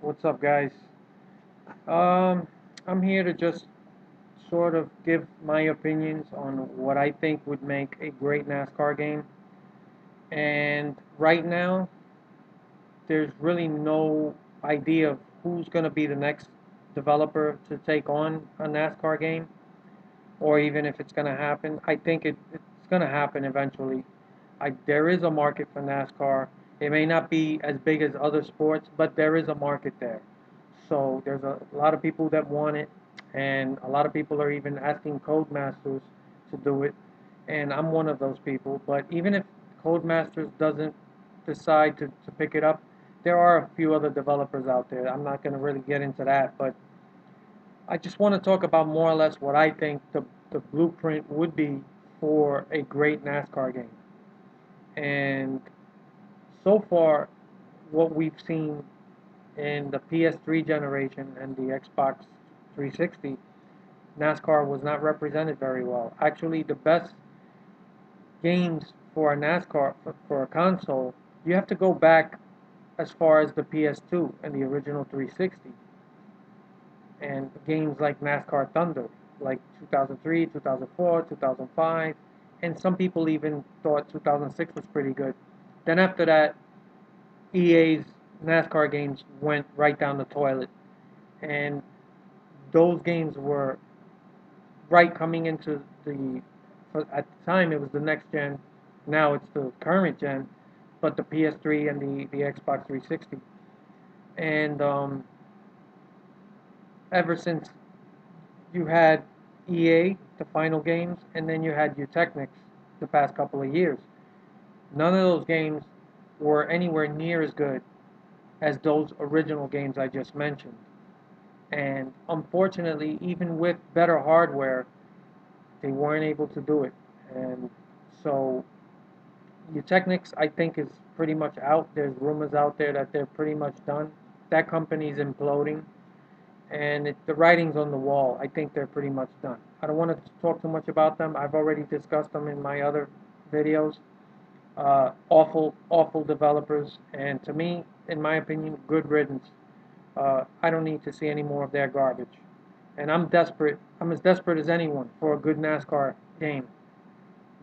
What's up, guys? Um, I'm here to just sort of give my opinions on what I think would make a great NASCAR game. And right now, there's really no idea of who's going to be the next developer to take on a NASCAR game, or even if it's going to happen. I think it's going to happen eventually. There is a market for NASCAR. It may not be as big as other sports, but there is a market there. So there's a lot of people that want it, and a lot of people are even asking Codemasters to do it, and I'm one of those people. But even if Codemasters doesn't decide to pick it up, there are a few other developers out there. I'm not going to really get into that, but I just want to talk about more or less what I think the blueprint would be for a great NASCAR game. And so far, what we've seen in the PS3 generation and the Xbox 360, NASCAR was not represented very well. Actually, the best games for a NASCAR for a console, you have to go back as far as the PS2 and the original 360, and games like NASCAR Thunder, like 2003, 2004, 2005, and some people even thought 2006 was pretty good. Then after that, EA's NASCAR games went right down the toilet, and those games were right coming into at the time it was the next gen, now it's the current gen, but the PS3 and the Xbox 360. And ever since you had EA, the final games, and then you had Utechnics the past couple of years. None of those games were anywhere near as good as those original games I just mentioned. And unfortunately, even with better hardware, they weren't able to do it. And so Utechnics, I think, is pretty much out. There's rumors out there that they're pretty much done. That company's imploding, and the writing's on the wall. I think they're pretty much done. I don't want to talk too much about them. I've already discussed them in my other videos. Awful, awful developers, and to me, in my opinion, good riddance. I don't need to see any more of their garbage. And I'm desperate. I'm as desperate as anyone for a good NASCAR game.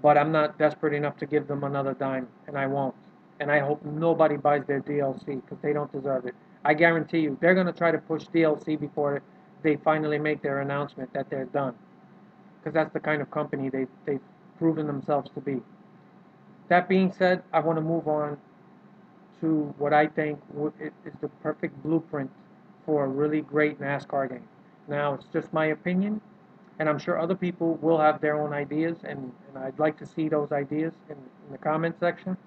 But I'm not desperate enough to give them another dime, and I won't. And I hope nobody buys their DLC because they don't deserve it. I guarantee you, they're going to try to push DLC before they finally make their announcement that they're done. Because that's the kind of company they've proven themselves to be. That being said, I want to move on to what I think is the perfect blueprint for a really great NASCAR game. Now, it's just my opinion, and I'm sure other people will have their own ideas, and I'd like to see those ideas in the comment section.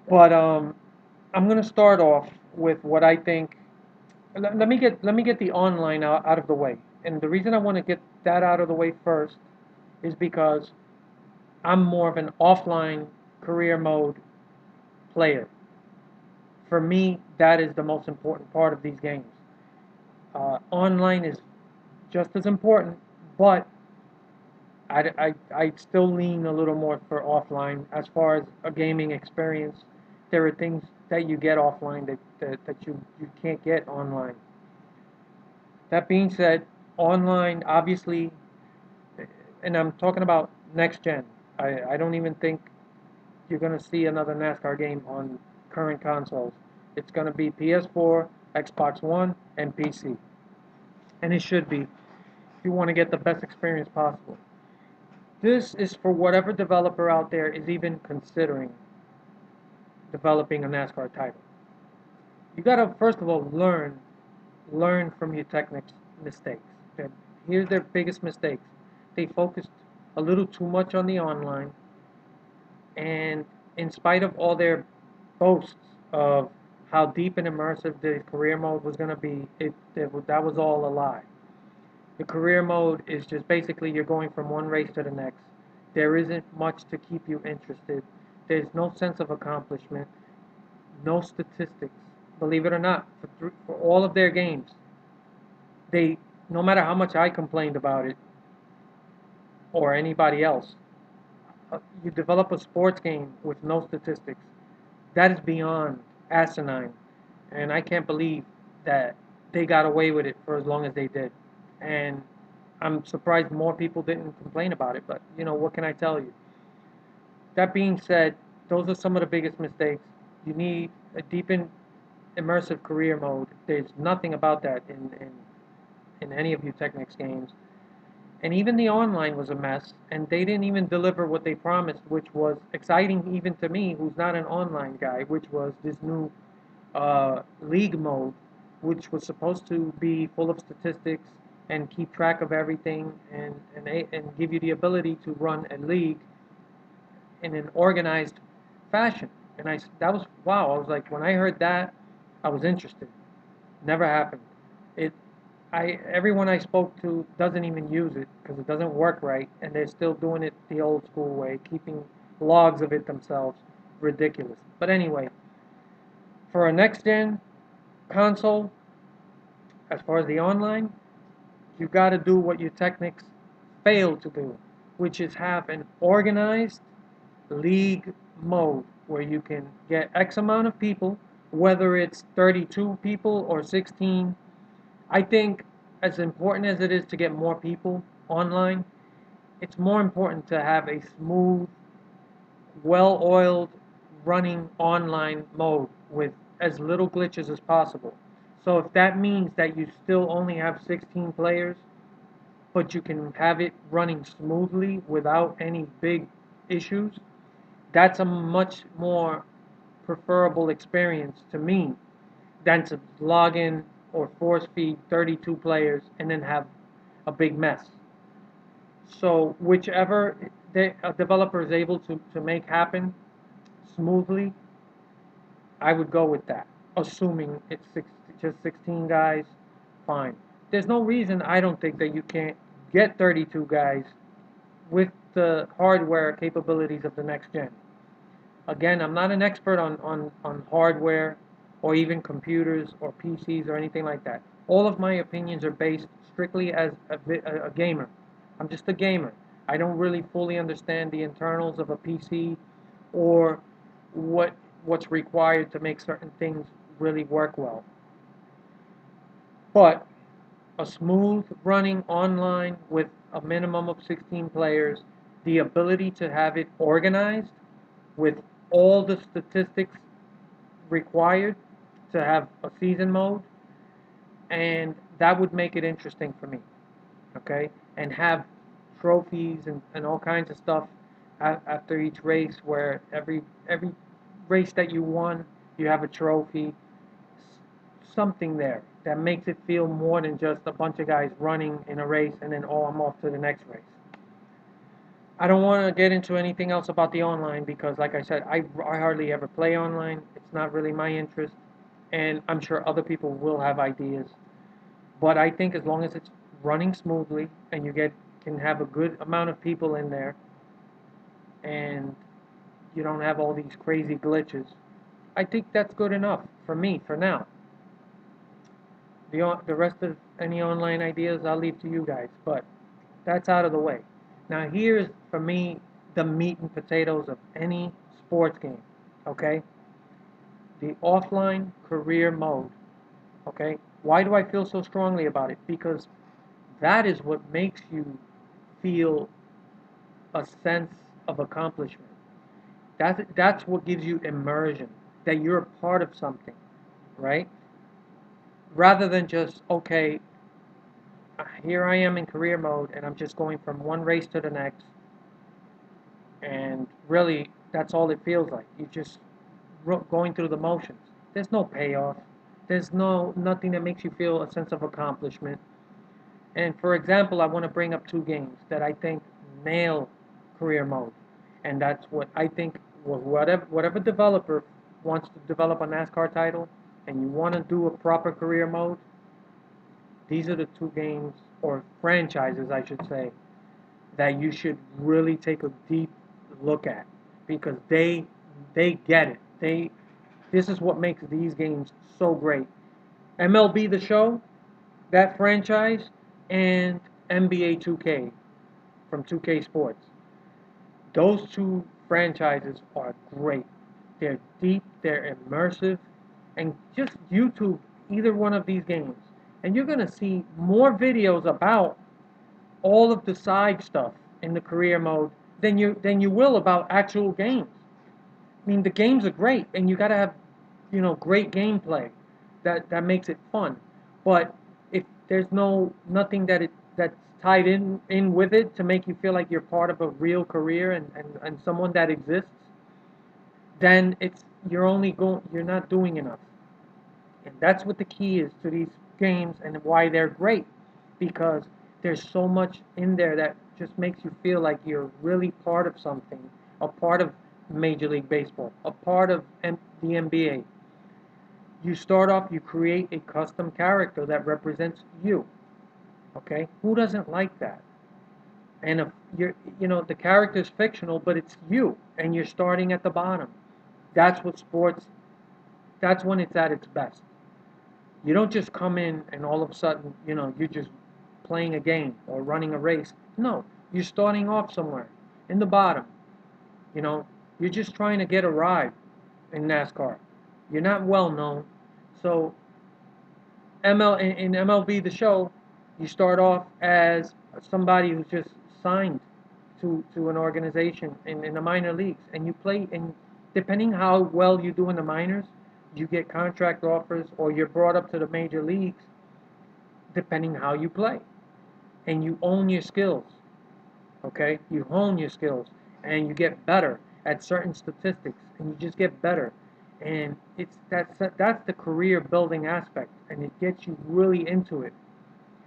But I'm going to start off with what I think. Let me get the online out of the way, and the reason I want to get that out of the way first is because I'm more of an offline career mode player. For me, that is the most important part of these games. Online is just as important, but I still lean a little more for offline. As far as a gaming experience, there are things that you get offline that you can't get online. That being said, online, obviously, and I'm talking about next gen. I don't even think you're going to see another NASCAR game on current consoles. It's going to be PS4, Xbox One, and PC. And it should be if you want to get the best experience possible. This is for whatever developer out there is even considering developing a NASCAR title. You got to first of all learn from your Technic's mistakes. Here's their biggest mistakes. They focused a little too much on the online, and in spite of all their boasts of how deep and immersive the career mode was going to be, that was all a lie. The career mode is just basically you're going from one race to the next. There isn't much to keep you interested. There's no sense of accomplishment, no statistics. Believe it or not, for all of their games, they no matter how much I complained about it or anybody else, you develop a sports game with no statistics. That is beyond asinine. and I can't believe that they got away with it for as long as they did. And I'm surprised more people didn't complain about it. But what can I tell you? That being said, those are some of the biggest mistakes. You need a deep and immersive career mode. There's nothing about that in any of you Technics games. And even the online was a mess, and they didn't even deliver what they promised, which was exciting even to me, who's not an online guy, which was this new league mode, which was supposed to be full of statistics and keep track of everything and give you the ability to run a league in an organized fashion. And that was wow. I was like, when I heard that, I was interested. Never happened. It everyone I spoke to doesn't even use it because it doesn't work right, and they're still doing it the old school way, keeping logs of it themselves. Ridiculous. But anyway, for a next gen console, as far as the online, you got to do what your Technics failed to do, which is have an organized league mode where you can get X amount of people, whether it's 32 people or 16. I think as important as it is to get more people online, it's more important to have a smooth, well-oiled running online mode with as little glitches as possible. So if that means that you still only have 16 players, but you can have it running smoothly without any big issues, that's a much more preferable experience to me than to log in or force feed 32 players and then have a big mess. So whichever a developer is able to make happen smoothly, I would go with that. Assuming it's just 16 guys, fine. There's no reason I don't think that you can't get 32 guys with the hardware capabilities of the next gen. Again, I'm not an expert on hardware or even computers or PCs or anything like that. All of my opinions are based strictly as a gamer. I'm just a gamer. I don't really fully understand the internals of a PC or what what's required to make certain things really work well. But a smooth running online with a minimum of 16 players, the ability to have it organized with all the statistics required to have a season mode, and that would make it interesting for me. Okay, and have trophies and all kinds of stuff after each race, where every race that you won, you have a trophy, something there that makes it feel more than just a bunch of guys running in a race and then I'm off to the next race. I don't want to get into anything else about the online because, like I said, I hardly ever play online. It's not really my interest, and I'm sure other people will have ideas. But I think as long as it's running smoothly and you can have a good amount of people in there, and you don't have all these crazy glitches, I think that's good enough for me for now. The rest of any online ideas I'll leave to you guys, but that's out of the way. Now here's for me the meat and potatoes of any sports game. Okay, the offline career mode. Okay, why do I feel so strongly about it? Because that is what makes you feel a sense of accomplishment. That's what gives you immersion, that you're a part of something, right? Rather than just, okay, here I am in career mode and I'm just going from one race to the next, and really that's all it feels like. You're just going through the motions. There's no payoff. There's nothing that makes you feel a sense of accomplishment. And for example, I want to bring up two games that I think nail career mode, and that's what I think. Whatever developer wants to develop a NASCAR title, and you want to do a proper career mode, these are the two games or franchises, I should say, that you should really take a deep look at because they get it. This is what makes these games so great. MLB The Show, that franchise, and NBA 2K from 2K Sports. Those two franchises are great. They're deep, they're immersive, and just YouTube either one of these games, and you're gonna see more videos about all of the side stuff in the career mode than you will about actual games. I mean, the games are great, and you gotta have, great gameplay that makes it fun. But if there's nothing that's tied in with it to make you feel like you're part of a real career and someone that exists, then you're not doing enough. And that's what the key is to these games and why they're great, because there's so much in there that just makes you feel like you're really part of something, a part of Major League Baseball, a part of the NBA. You start off, you create a custom character that represents you. Okay? Who doesn't like that? And if the character is fictional, but it's you, and you're starting at the bottom. That's what sports, that's when it's at its best. You don't just come in and all of a sudden, you're just playing a game or running a race. No, you're starting off somewhere in the bottom. You know, you're just trying to get a ride in NASCAR. You're not well known. So in MLB The Show, you start off as somebody who's just signed to an organization in the minor leagues, and you play. And depending how well you do in the minors, you get contract offers, or you're brought up to the major leagues, depending how you play, and you own your skills. Okay, you hone your skills, and you get better at certain statistics, and you just get better. And that's the career building aspect, and it gets you really into it,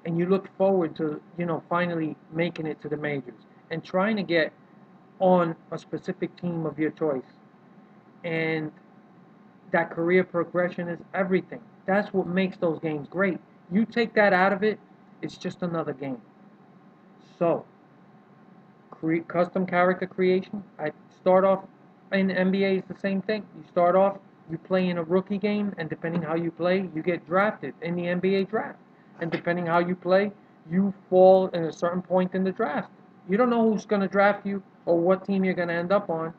and you look forward to finally making it to the majors and trying to get on a specific team of your choice. And that career progression is everything. That's what makes those games great. You take that out of it, it's just another game. So custom character creation. I start off in NBA is the same thing. You start off, you play in a rookie game, and depending how you play, you get drafted in the NBA draft. And depending how you play, you fall in a certain point in the draft. You don't know who's going to draft you or what team you're going to end up on,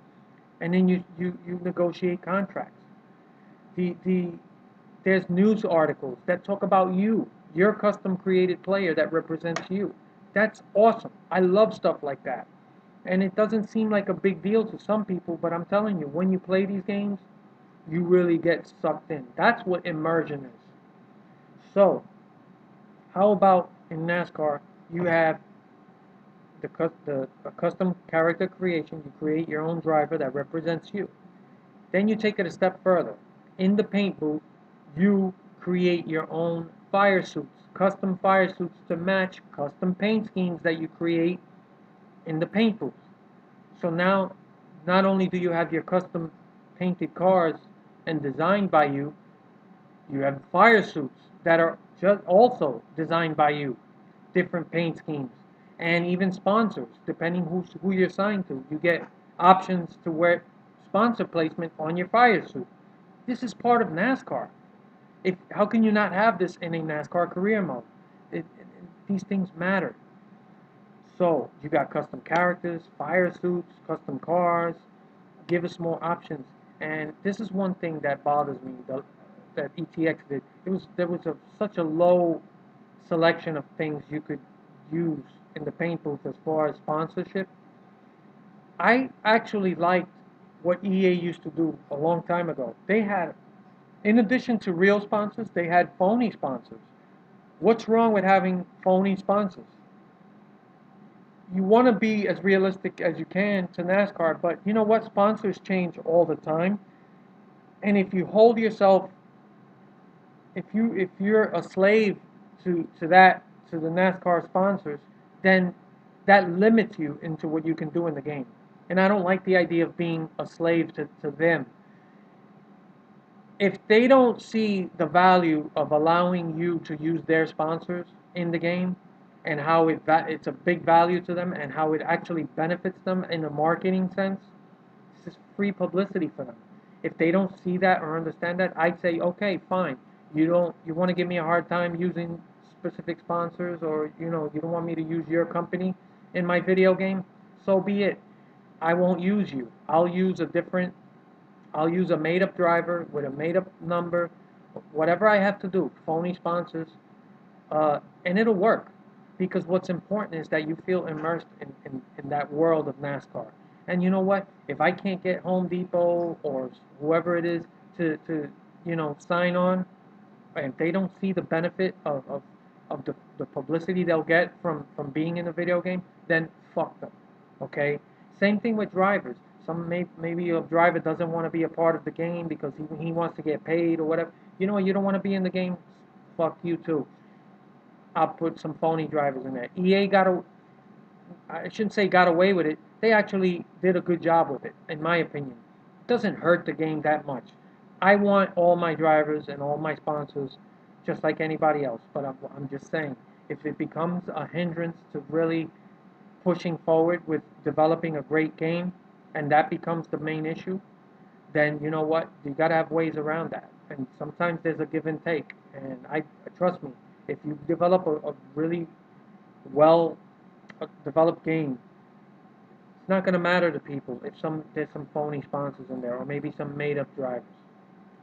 and then you negotiate contracts. The There's news articles that talk about you, your custom created player that represents you. That's awesome. I love stuff like that. And it doesn't seem like a big deal to some people, but I'm telling you, when you play these games, you really get sucked in. That's what immersion is. So, how about in NASCAR, you have a custom character creation. You create your own driver that represents you. Then you take it a step further. In the paint booth, you create your own fire suits, custom fire suits to match custom paint schemes that you create in the paint booth. So now, not only do you have your custom painted cars and designed by you, you have fire suits that are just also designed by you, different paint schemes, and even sponsors, depending who you're signed to. You get options to wear sponsor placement on your fire suit. This is part of NASCAR. How can you not have this in a NASCAR career mode? These things matter. So you got custom characters, fire suits, custom cars. Give us more options. And this is one thing that bothers me that ETX did. There was such a low selection of things you could use in the paint booth as far as sponsorship. I actually liked what EA used to do a long time ago. They had, in addition to real sponsors, they had phony sponsors. What's wrong with having phony sponsors? You want to be as realistic as you can to NASCAR, but you know what? Sponsors change all the time. And if you hold yourself, if you're a slave to the NASCAR sponsors, then that limits you into what you can do in the game. And I don't like the idea of being a slave to them. If they don't see the value of allowing you to use their sponsors in the game, and how it's a big value to them, and how it actually benefits them in a marketing sense, this is free publicity for them. If they don't see that or understand that, I'd say, okay, fine. You want to give me a hard time using specific sponsors, or you don't want me to use your company in my video game, so be it. I won't use you. I'll use I'll use a made-up driver with a made-up number, whatever I have to do, phony sponsors, and it'll work. Because what's important is that you feel immersed in that world of NASCAR. And you know what? If I can't get Home Depot or whoever it is to sign on, and if they don't see the benefit of the publicity they'll get from being in a video game, then fuck them. Okay? Same thing with drivers. Maybe a driver doesn't want to be a part of the game because he wants to get paid or whatever. You know what? You don't want to be in the game. Fuck you too. I'll put some phony drivers in there. I shouldn't say got away with it. They actually did a good job with it, in my opinion. It doesn't hurt the game that much. I want all my drivers and all my sponsors just like anybody else, but I'm just saying, if it becomes a hindrance to really pushing forward with developing a great game, and that becomes the main issue, then you know what? You got to have ways around that. And sometimes there's a give and take. And trust me, if you develop a really well developed game, it's not going to matter to people if there's some phony sponsors in there or maybe some made up drivers.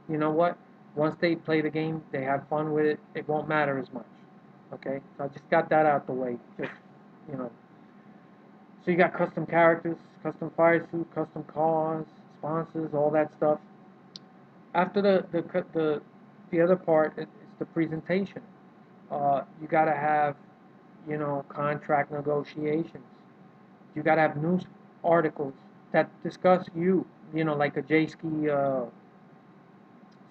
You know what? Once they play the game, they have fun with it. It won't matter as much. Okay, so I just got that out the way. Just you know. So you got custom characters, custom fire suit, custom cars, sponsors, all that stuff. After the other part is the presentation. You got to have contract negotiations. You got to have news articles that discuss you. Like a J-Ski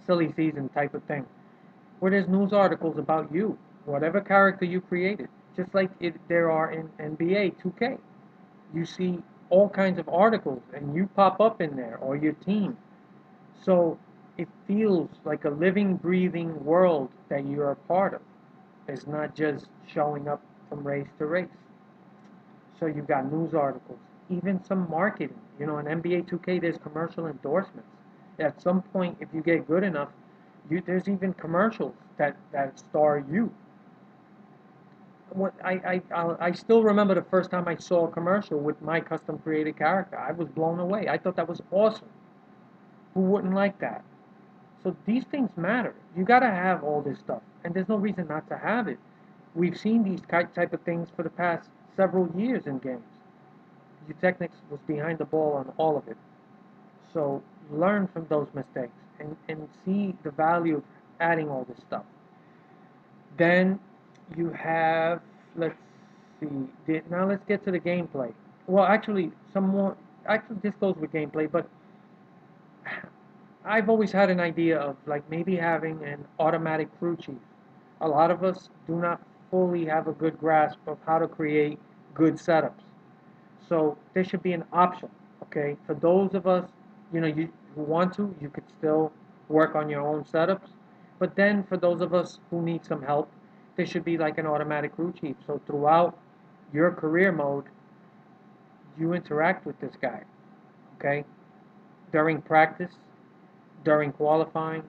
silly season type of thing, where there's news articles about you, whatever character you created, just like there are in NBA 2K. You see all kinds of articles, and you pop up in there, or your team. So it feels like a living, breathing world that you're a part of. It's not just showing up from race to race. So you've got news articles, even some marketing. In NBA 2K, there's commercial endorsements. At some point, if you get good enough, there's even commercials that star you. I still remember the first time I saw a commercial with my custom created character. I was blown away. I thought that was awesome. Who wouldn't like that? So these things matter. You got to have all this stuff, and there's no reason not to have it. We've seen these type of things for the past several years in games. Utechnics was behind the ball on all of it. So learn from those mistakes and see the value of adding all this stuff. Then you have, let's see, now let's get to the gameplay. Well, actually, this goes with gameplay, but I've always had an idea of like maybe having an automatic crew chief. A lot of us do not fully have a good grasp of how to create good setups. So there should be an option, okay? For those of us, who want to, you could still work on your own setups. But then for those of us who need some help, there should be like an automatic crew chief. So throughout your career mode, you interact with this guy, okay? During practice, during qualifying,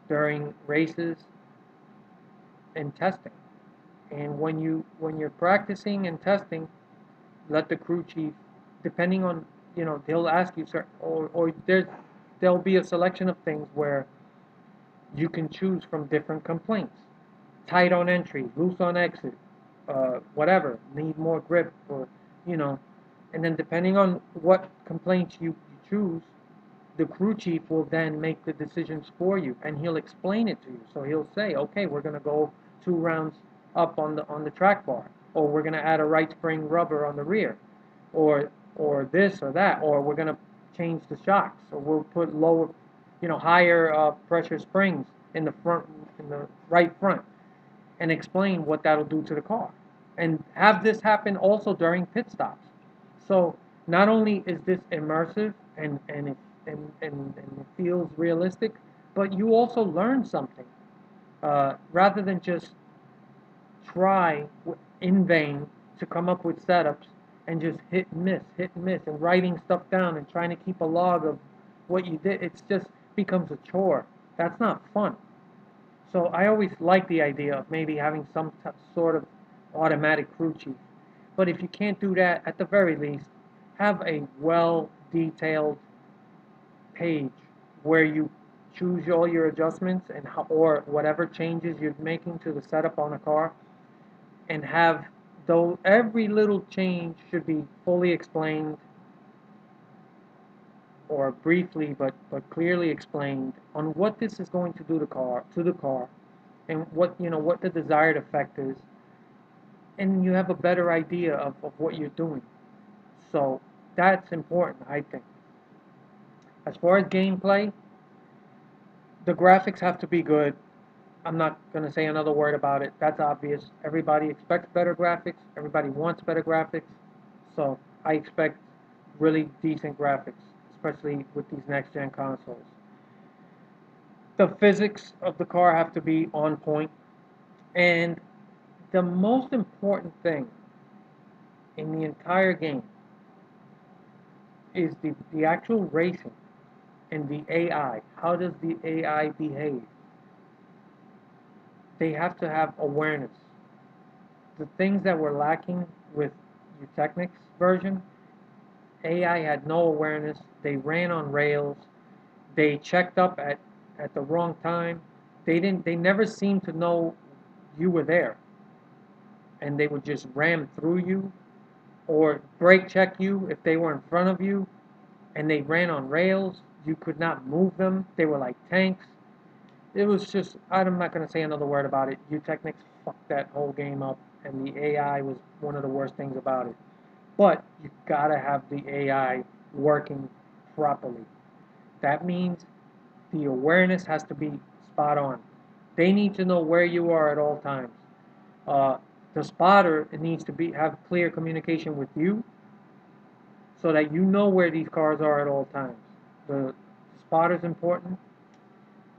during races, and testing. And when you're practicing and testing, let the crew chief, depending on, they'll ask you, or there'll be a selection of things where you can choose from different complaints. Tight on entry, loose on exit, whatever, need more grip, or, and then depending on what complaints you choose, the crew chief will then make the decisions for you, and he'll explain it to you. So he'll say, okay, we're going to go 2 rounds up on the track bar, or we're going to add a right spring rubber on the rear, or this or that, or we're going to change the shocks, or we'll put lower, higher pressure springs in the right front, and explain what that'll do to the car, and have this happen also during pit stops. So not only is this immersive and it feels realistic, but you also learn something rather than just try in vain to come up with setups and just hit and miss, and writing stuff down and trying to keep a log of what you did. It just becomes a chore. That's not fun. So I always like the idea of maybe having some sort of automatic crew chief. But if you can't do that, at the very least, have a well-detailed page where you choose all your adjustments and how, or whatever changes you're making to the setup on a car, and have though every little change should be fully explained or briefly but clearly explained on what this is going to do to the car and what what the desired effect is, and you have a better idea of what you're doing. So that's important, I think. As far as gameplay, the graphics have to be good. I'm not going to say another word about it. That's obvious. Everybody expects better graphics. Everybody wants better graphics. So I expect really decent graphics, especially with these next gen consoles. The physics of the car have to be on point. And the most important thing in the entire game is the actual racing and the AI. How does the AI behave? They have to have awareness. The things that were lacking with Eutechnic's version, AI had no awareness. They ran on rails. They checked up at the wrong time. They never seemed to know you were there. And they would just ram through you or brake check you if they were in front of you, and they ran on rails. You could not move them. They were like tanks. It was just, I'm not going to say another word about it. Eutechnics fucked that whole game up, and the AI was one of the worst things about it. But you gotta have the AI working properly. That means the awareness has to be spot on. They need to know where you are at all times. Uh, the spotter, it needs to be have clear communication with you so that you know where these cars are at all times. The spotter is important,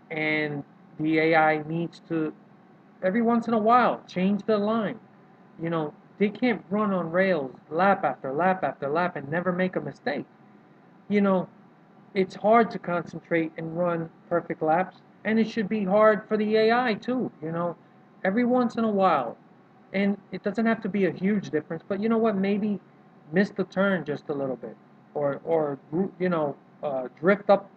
and the AI needs to every once in a while change the line. You know, they can't run on rails lap after lap after lap and never make a mistake. You know, it's hard to concentrate and run perfect laps, and it should be hard for the AI too. Every once in a while, and it doesn't have to be a huge difference, but you know what? Maybe miss the turn just a little bit, or drift up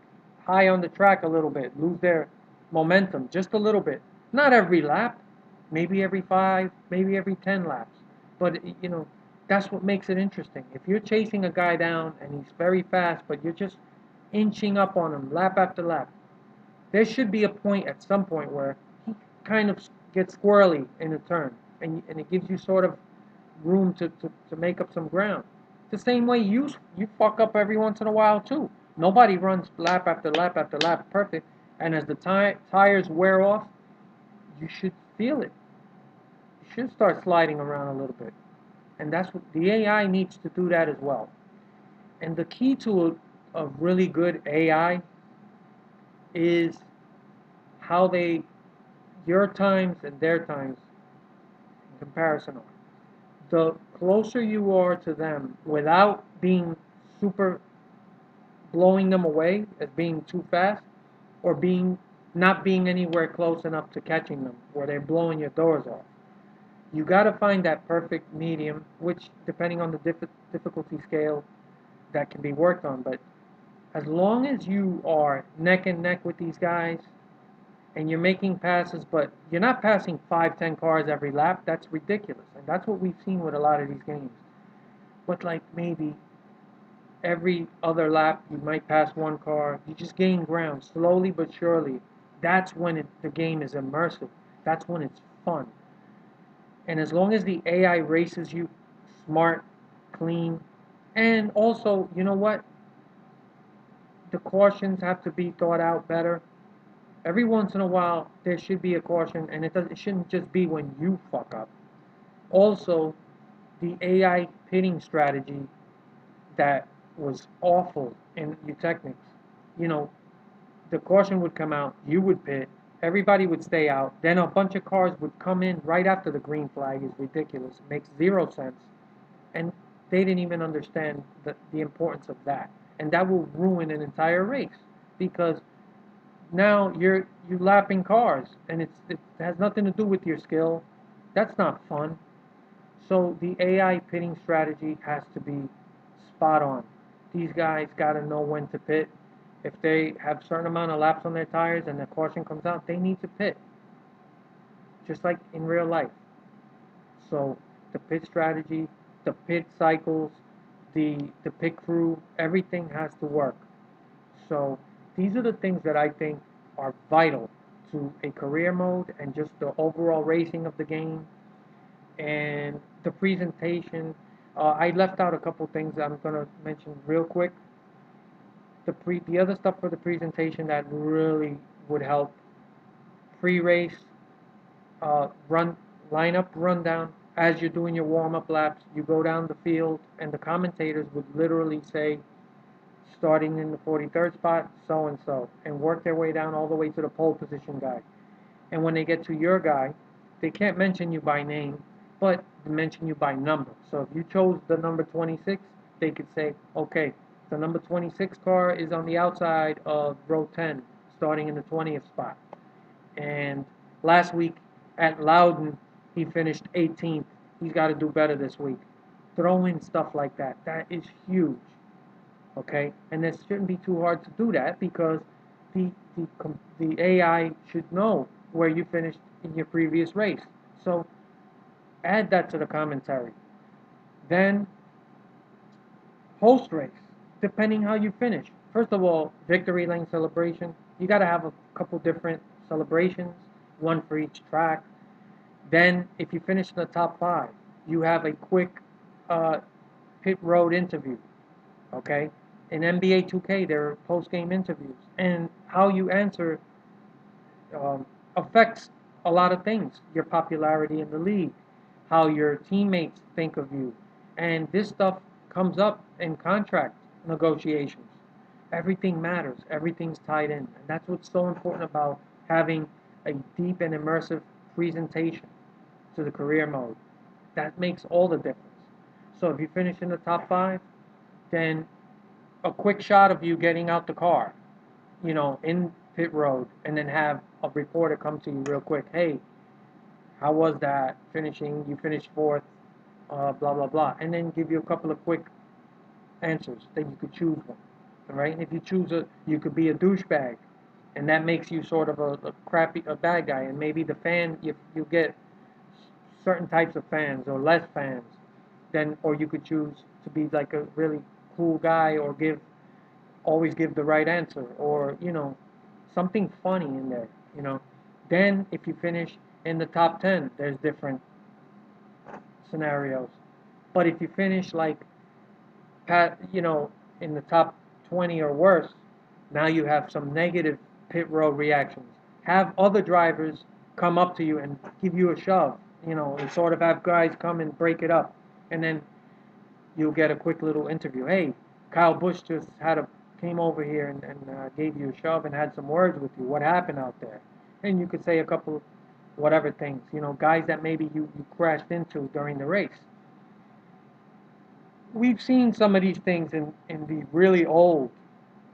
high on the track a little bit, lose their momentum just a little bit. Not every lap, maybe every 5, maybe every 10 laps. But that's what makes it interesting. If you're chasing a guy down and he's very fast, but you're just inching up on him lap after lap, there should be a point at some point where he kind of gets squirrely in a turn, and it gives you sort of room to make up some ground. The same way you fuck up every once in a while too. Nobody runs lap after lap after lap perfect, and as the tires wear off, you should feel it. You should start sliding around a little bit, and that's what the AI needs to do that as well. And the key to a really good AI is how your times and their times in comparison are. The closer you are to them without being super blowing them away as being too fast, or being not being anywhere close enough to catching them where they're blowing your doors off. You got to find that perfect medium, which depending on the difficulty scale, that can be worked on. But as long as you are neck and neck with these guys and you're making passes, but you're not passing 5, 10 cars every lap, that's ridiculous. And that's what we've seen with a lot of these games. But like maybe every other lap, you might pass one car. You just gain ground slowly but surely. That's when the game is immersive. That's when it's fun. And as long as the AI races you smart, clean, and also, you know what? The cautions have to be thought out better. Every once in a while, there should be a caution, and it shouldn't just be when you fuck up. Also, the AI pitting strategy that was awful in Eutechnics. You know, the caution would come out, you would pit, everybody would stay out, then a bunch of cars would come in right after the green flag is ridiculous. It makes zero sense. And they didn't even understand the importance of that. And that will ruin an entire race because now you're lapping cars and it has nothing to do with your skill. That's not fun. So the AI pitting strategy has to be spot on. These guys got to know when to pit. If they have a certain amount of laps on their tires and the caution comes out, they need to pit, just like in real life. So the pit strategy, the pit cycles, the pit crew, everything has to work. So these are the things that I think are vital to a career mode and just the overall racing of the game and the presentation. I left out a couple things I'm gonna mention real quick. The other stuff for the presentation that really would help: pre-race run lineup rundown. As you're doing your warm-up laps, you go down the field, and the commentators would literally say, starting in the 43rd spot, so and so, and work their way down all the way to the pole position guy. And when they get to your guy, they can't mention you by name, but mention you by number. So if you chose the number 26, they could say, okay, the number 26 car is on the outside of row 10, starting in the 20th spot. And last week at Loudon, he finished 18th. He's got to do better this week. Throw in stuff like that. That is huge. Okay, and this shouldn't be too hard to do that because the the the AI should know where you finished in your previous race. So add that to the commentary. Then post race, depending how you finish. First of all, victory lane celebration. You got to have a couple different celebrations, one for each track. Then, if you finish in the top five, you have a quick uh, pit road interview. Okay, in NBA 2K, there are post-game interviews, and how you answer affects a lot of things. Your popularity in the league, how your teammates think of you, and this stuff comes up in contract negotiations. Everything matters. Everything's tied in, and that's what's so important about having a deep and immersive presentation to the career mode. That makes all the difference. So if you finish in the top five, then a quick shot of you getting out the car, in pit road, and then have a reporter come to you real quick. Hey, how was that finishing? You finished fourth, blah, blah, blah. And then give you a couple of quick answers. Then you could choose one. All right? And if you choose you could be a douchebag. And that makes you sort of a bad guy. And maybe the fan, you get certain types of fans or less fans. Or you could choose to be like a really cool guy or always give the right answer or something funny in there. Then if you finish in the top 10, there's different scenarios. But if you finish like in the top 20 or worse, now you have some negative pit road reactions. Have other drivers come up to you and give you a shove, and sort of have guys come and break it up, and then you'll get a quick little interview. Hey, Kyle Busch just came over here and gave you a shove and had some words with you. What happened out there? And you could say a couple whatever things, guys that maybe you crashed into during the race. We've seen some of these things in the really old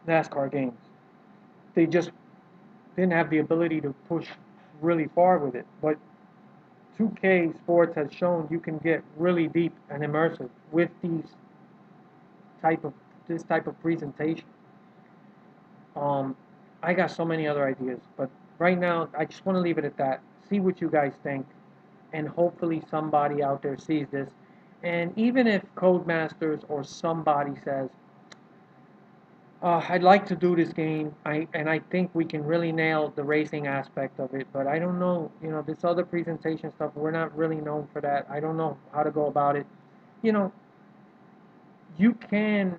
NASCAR games. They just didn't have the ability to push really far with it. But 2K Sports has shown you can get really deep and immersive with this type of presentation. I got so many other ideas, but right now I just want to leave it at that. See what you guys think, and hopefully somebody out there sees this. And even if Codemasters or somebody says, I'd like to do this game, I think we can really nail the racing aspect of it, but I don't know, this other presentation stuff, we're not really known for that. I don't know how to go about it. You can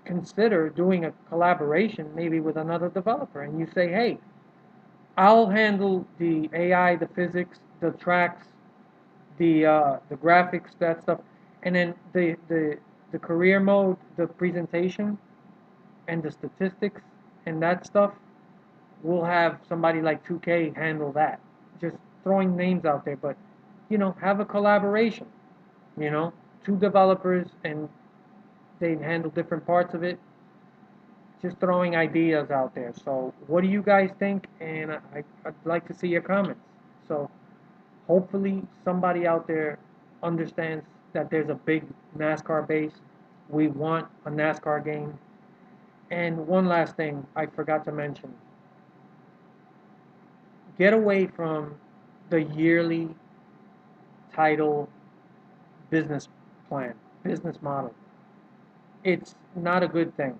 consider doing a collaboration maybe with another developer, and you say, hey, I'll handle the AI, the physics, the tracks, the graphics, that stuff, and then the career mode, the presentation, and the statistics and that stuff. We'll have somebody like 2K handle that. Just throwing names out there, but have a collaboration. Two developers, and they handle different parts of it. Just throwing ideas out there. So what do you guys think? And I'd like to see your comments. So hopefully somebody out there understands that there's a big NASCAR base. We want a NASCAR game. And one last thing I forgot to mention: get away from the yearly title business plan, business model. It's not a good thing.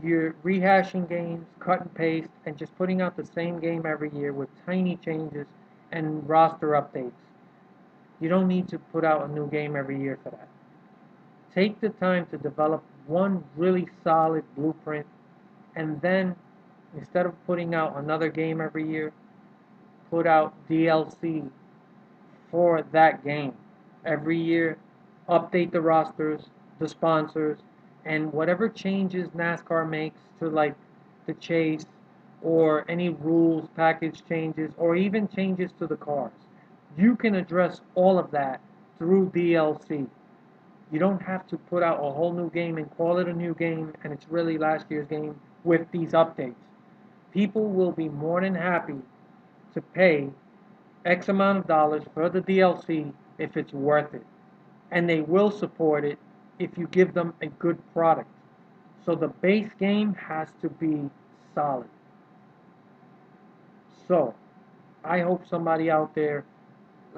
You're rehashing games, cut and paste, and just putting out the same game every year with tiny changes and roster updates. You don't need to put out a new game every year for that. Take the time to develop one really solid blueprint, and then instead of putting out another game every year, put out DLC for that game every year. Update the rosters, the sponsors, and whatever changes NASCAR makes to like the chase or any rules package changes or even changes to the cars. You can address all of that through DLC. You don't have to put out a whole new game and call it a new game and it's really last year's game with these updates. People will be more than happy to pay X amount of dollars for the DLC if it's worth it. And they will support it if you give them a good product. So the base game has to be solid. So I hope somebody out there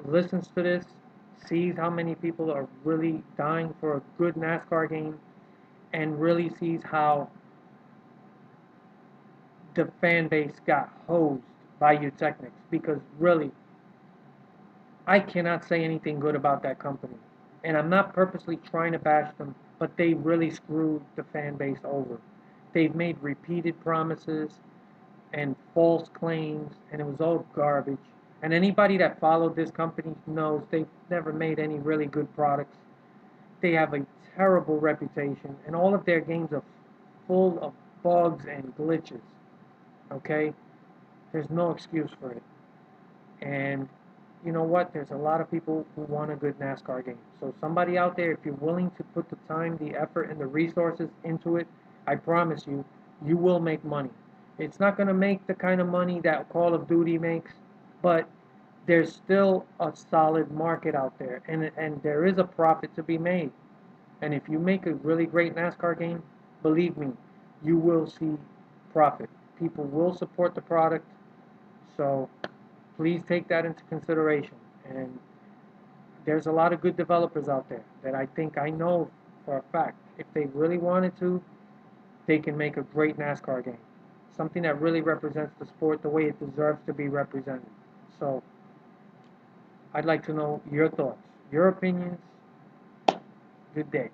listens to this, sees how many people are really dying for a good NASCAR game, and really sees how the fan base got hosed by Eutechnics. Because really, I cannot say anything good about that company. And I'm not purposely trying to bash them, but they really screwed the fan base over. They've made repeated promises and false claims, and it was all garbage. And anybody that followed this company knows they've never made any really good products. They have a terrible reputation, and all of their games are full of bugs and glitches. Okay? There's no excuse for it. And you know what? There's a lot of people who want a good NASCAR game. So somebody out there, if you're willing to put the time, the effort, and the resources into it, I promise you, you will make money. It's not going to make the kind of money that Call of Duty makes, but there's still a solid market out there, and there is a profit to be made. And if you make a really great NASCAR game, believe me, you will see profit. People will support the product. So please take that into consideration. And there's a lot of good developers out there that I think I know for a fact. If they really wanted to, they can make a great NASCAR game. Something that really represents the sport the way it deserves to be represented. So I'd like to know your thoughts, your opinions. Good day.